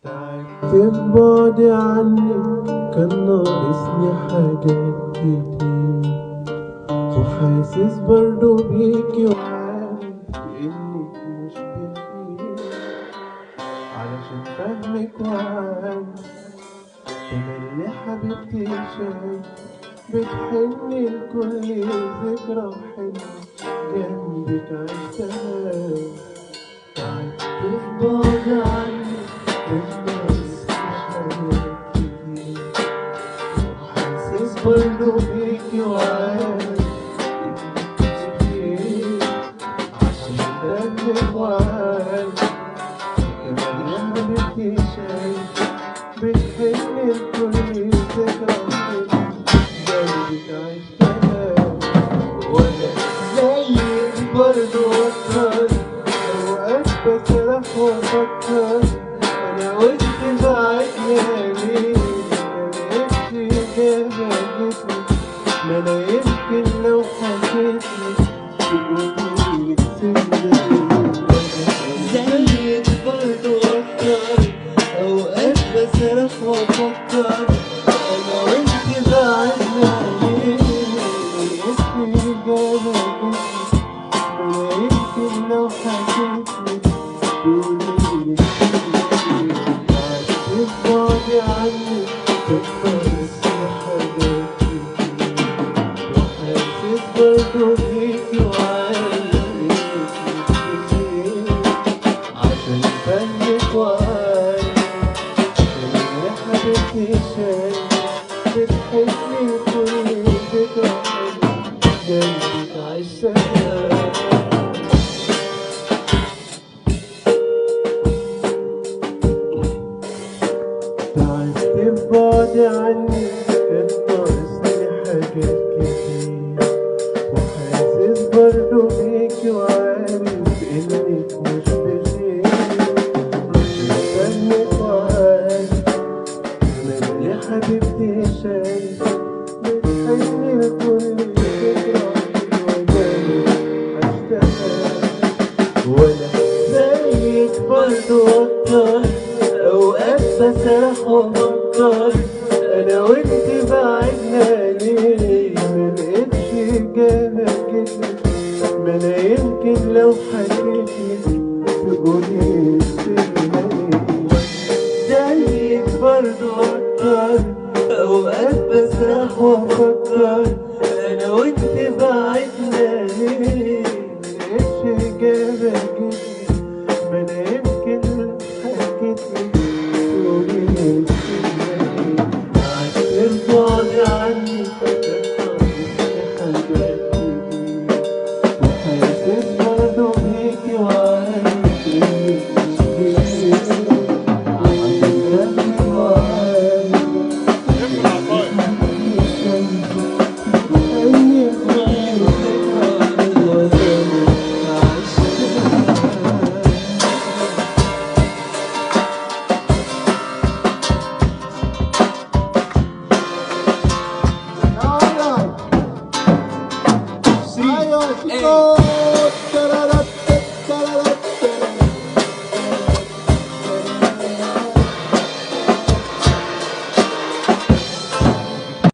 تعبت ببعدي عنك، كان ناقصني حاجات كتير، وحاسس برضو بيكي وعارف انك مش بخير، علشان فاهمك وعارف انا اللي حبيبتي شايف بتحني لكل ذكرى حلوة جنبك عشتها. تعبت ببعدي عنك، كان ناقصني حاجات كتير، وحاسس برضو بيكي وعارف انك مش بخير، عشان فاهمك وعارف انا اللي حبيبتي شايف بتحن لكل ذكرى حلوة جنبك عشتها. وانا زيك برضو اكتر، اوقات بسرح وافكر انا وانت بعدنا ليه، ملقتش اجابة جتلي، ما انا يمكن لو حكيتلك تقوليلي سيبني. زيك برضو اكتر، اوقات بسرح وافكر انا وانت بعدنا ليه، ملقتش اجابة جتلي، ما انا يمكن لو حكيتلك تقوليلي سيبني. تعبت ببعدي عنك، كان ناقصني حاجات كتير، وحاسس برضو بيكي وعارف انك مش بخير، عشان فاهمك وعارف انا اللي حبيبتي شايف بتحسني كل ذكرى حلوة جنبك عشتها. تعبت ببعدي عنك، كان ناقصني حاجات كتير، وحاسس برضو بيكي وعارف انك مش بخير، عشان فاهمك وعارف انا اللي حبيبتي شايف بتحني لكل ذكرى حلوة جنبك عشتها. وانا زيك برضو اكتر، اوقات بسرح وافكر انا وانت بعدنا ليه، ملقتش اجابة جتلي، ما انا يمكن لو حكيتلك تقولي سيبني. زيك برضو اكتر، اوقات بسرح وافكر انا وانت بعدنا ليه، ملقتش اجابة جتلي، ما انا يمكن لو حكيتلك تقولي سيبني. تعبت ببعدي عنك، كان ناقصني حاجات كتير، وحاسس برضو بيكي وعارف انك مش بخير، عشان فاهمك وعارف انك شايفة بتحني كل ذكرى حلوة جنبك عشتها. Alright. Hey.